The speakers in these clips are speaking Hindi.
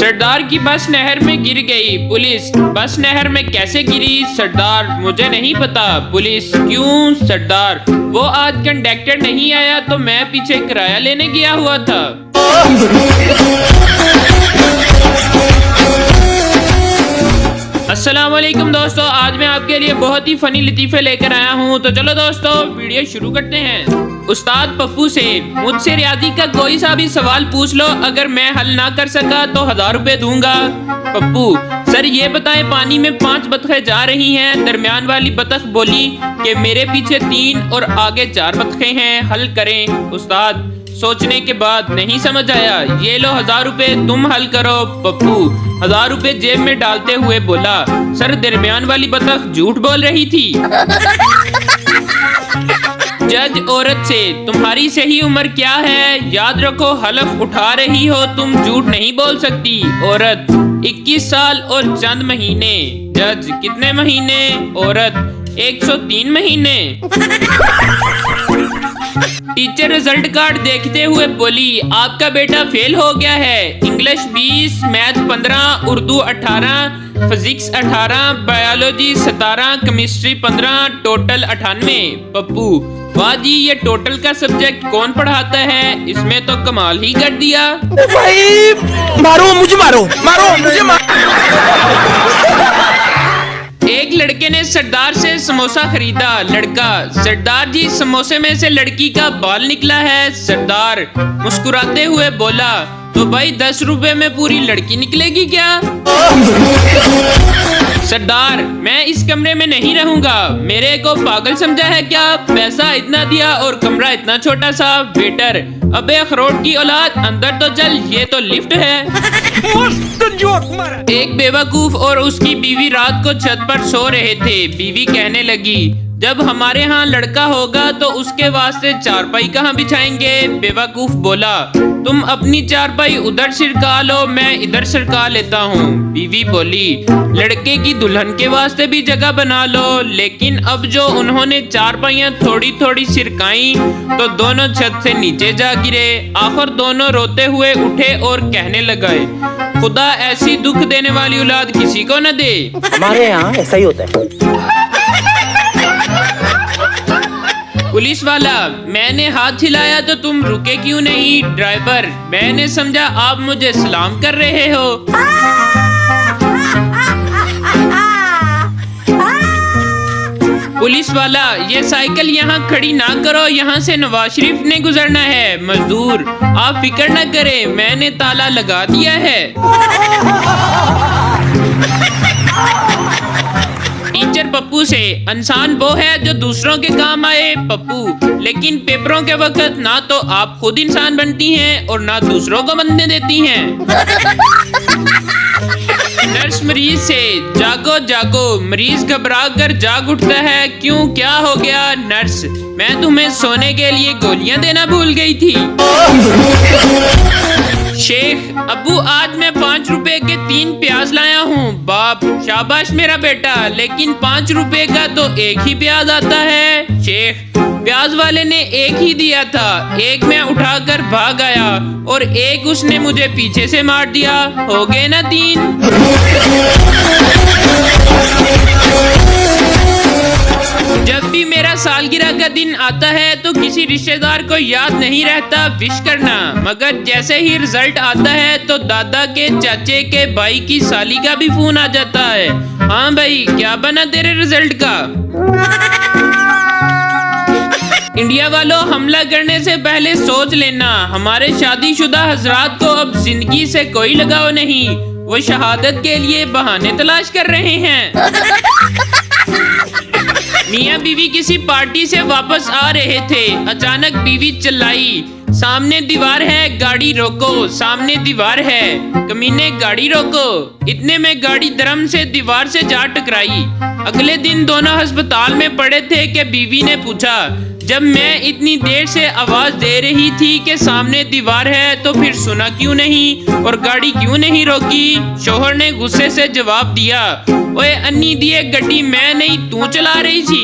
सरदार की बस नहर में गिर गई। पुलिस, बस नहर में कैसे गिरी? सरदार, मुझे नहीं पता। पुलिस, क्यों? सरदार, वो आज कंडक्टर नहीं आया तो मैं पीछे किराया लेने गया हुआ था। अस्सलाम वालेकुम दोस्तों, आज मैं आपके लिए बहुत ही फनी लतीफे लेकर आया हूँ। तो चलो दोस्तों वीडियो शुरू करते हैं। उस्ताद पप्पू से, मुझसे रियाजी का कोई सा भी सवाल पूछ लो, अगर मैं हल ना कर सका तो 1000 रुपए दूंगा। पप्पू, सर ये बताएं, पानी में 5 बतखें जा रही हैं, दरमियान वाली बतख बोली कि मेरे पीछे 3 और आगे 4 बतखें हैं, हल करें। उस्ताद, सोचने के बाद नहीं समझ आया, ये लो 1000 रुपए, तुम हल करो। पप्पू 1000 रुपए जेब में डालते हुए बोला, सर दरमियान वाली बतख झूठ बोल रही थी। जज औरत से, तुम्हारी सही उम्र क्या है? याद रखो हलफ उठा रही हो तुम, झूठ नहीं बोल सकती। औरत, 21 साल और चंद महीने। जज, कितने महीने? औरत, 103 महीने। टीचर रिजल्ट कार्ड देखते हुए बोली, आपका बेटा फेल हो गया है। English 20, math 15, Urdu 18, physics 18, biology 17, chemistry 15, total 98। Pappu, वाह जी, ये टोटल का सब्जेक्ट कौन पढ़ाता है? इसमें तो कमाल ही कर दिया। भाई मारो मुझे, मारो मुझे एक लड़के ने सरदार से समोसा खरीदा। लड़का, सरदार जी समोसे में से लड़की का बाल निकला है। सरदार मुस्कुराते हुए बोला, तो भाई 10 रुपए में पूरी लड़की निकलेगी क्या? सरदार, मैं इस कमरे में नहीं रहूंगा, मेरे को पागल समझा है क्या? पैसा इतना दिया और कमरा इतना छोटा सा। वेटर, अबे अखरोट की औलाद, अंदर तो चल, ये तो लिफ्ट है। एक बेवकूफ और उसकी बीवी रात को छत पर सो रहे थे। बीवी कहने लगी, जब हमारे यहाँ लड़का होगा तो उसके वास्ते चारपाई कहाँ बिछाएंगे? बेवकूफ बोला, तुम अपनी चारपाई उधर सिरका लो, मैं इधर सिरका लेता हूँ। बीवी बोली, लड़के की दुल्हन के वास्ते भी जगह बना लो। लेकिन अब जो उन्होंने चारपाइयाँ थोड़ी थोड़ी सिरकाई तो दोनों छत से नीचे जा गिरे। आखिर दोनों रोते हुए उठे और कहने लगे, खुदा ऐसी दुख देने वाली औलाद किसी को न दे। हमारे यहाँ ऐसा ही होता है। पुलिस वाला, मैंने हाथ हिलाया तो तुम रुके क्यों नहीं? ड्राइवर, मैंने समझा आप मुझे सलाम कर रहे हो। पुलिस वाला, ये साइकिल यहाँ खड़ी ना करो, यहाँ से नवाज शरीफ ने गुजरना है। मजदूर, आप फिक्र न करें, मैंने ताला लगा दिया है। टीचर पप्पू से, इंसान वो है जो दूसरों के काम आए। पप्पू, लेकिन पेपरों के वक्त ना तो आप खुद इंसान बनती हैं और ना दूसरों को बनने देती हैं। नर्स मरीज से, जागो जागो, मरीज घबरा कर जाग उठता है। क्यों, क्या हो गया? नर्स, मैं तुम्हें सोने के लिए गोलियां देना भूल गई थी। शेख, अबू आज मैं 5 रुपए के 3 प्याज लाया हूँ। बाप, शाबाश मेरा बेटा, लेकिन 5 रुपए का तो एक ही प्याज आता है। शेख, प्याज वाले ने एक ही दिया था, एक मैं उठाकर भाग आया और एक उसने मुझे पीछे से मार दिया, हो गए ना 3। जब भी मेरा सालगिरह का दिन आता है तो किसी रिश्तेदार को याद नहीं रहता विश करना, मगर जैसे ही रिजल्ट आता है तो दादा के चाचे के भाई की साली का भी फोन आ जाता है। हाँ भाई, क्या बना तेरे रिजल्ट का? इंडिया वालों, हमला करने से पहले सोच लेना, हमारे शादीशुदा हजरात को अब जिंदगी से कोई लगाव नहीं, वो शहादत के लिए बहाने तलाश कर रहे हैं। मियाँ बीवी किसी पार्टी से वापस आ रहे थे, अचानक बीवी चिल्लाई, सामने दीवार है, गाड़ी रोको, सामने दीवार है, कमीने गाड़ी रोको। इतने में गाड़ी धर्म से दीवार से जा टकराई। अगले दिन दोनों अस्पताल में पड़े थे कि बीवी ने पूछा, जब मैं इतनी देर से आवाज दे रही थी कि सामने दीवार है तो फिर सुना क्यों नहीं और गाड़ी क्यों नहीं रोकी? शोहर ने गुस्से से जवाब दिया, ओए अन्नी दिए, गड्डी मैं नहीं तू चला रही थी।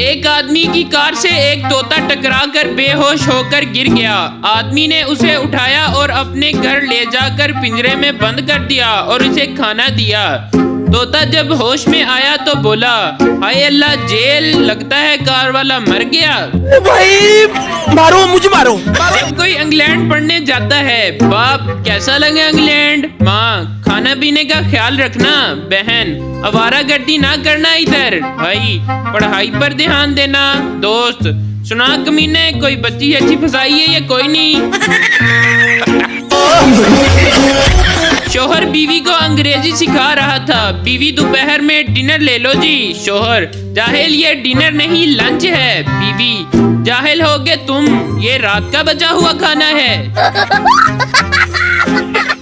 एक आदमी की कार से एक तोता टकराकर बेहोश होकर गिर गया। आदमी ने उसे उठाया और अपने घर ले जाकर पिंजरे में बंद कर दिया और उसे खाना दिया। तोता जब होश में आया तो बोला, हाय अल्लाह, जेल, लगता है कार वाला मर गया। ओ भाई मारो मुझे मारो जब कोई इंग्लैंड पढ़ने जाता है, बाप कैसा लगे इंग्लैंड, माँ खाना पीने का ख्याल रखना, बहन आवारागर्दी ना करना इधर, भाई पढ़ाई पर ध्यान देना, दोस्त सुना कमीने कोई बच्ची अच्छी फंसाई है या कोई नहीं। शोहर बीवी को अंग्रेजी सिखा रहा था। बीवी, दोपहर में डिनर ले लो जी। शोहर, जाहिल, ये डिनर नहीं लंच है। बीवी, जाहिल होगे तुम, ये रात का बचा हुआ खाना है।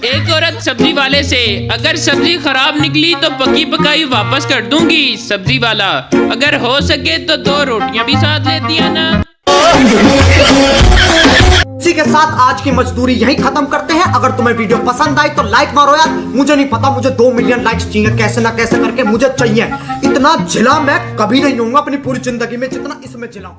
एक औरत सब्जी वाले से, अगर सब्जी खराब निकली तो पकी पकाई वापस कर दूंगी। सब्जी वाला, अगर हो सके तो 2 रोटियां भी साथ लेती आना। इसी के साथ आज की मजदूरी यहीं खत्म करते हैं। अगर तुम्हें वीडियो पसंद आई तो लाइक मारो यार। मुझे नहीं पता, मुझे 2 मिलियन लाइक्स चाहिए, कैसे ना कैसे करके मुझे चाहिए। इतना झिला मैं कभी नहीं होऊंगा अपनी पूरी जिंदगी में जितना इसमें झिला हूं।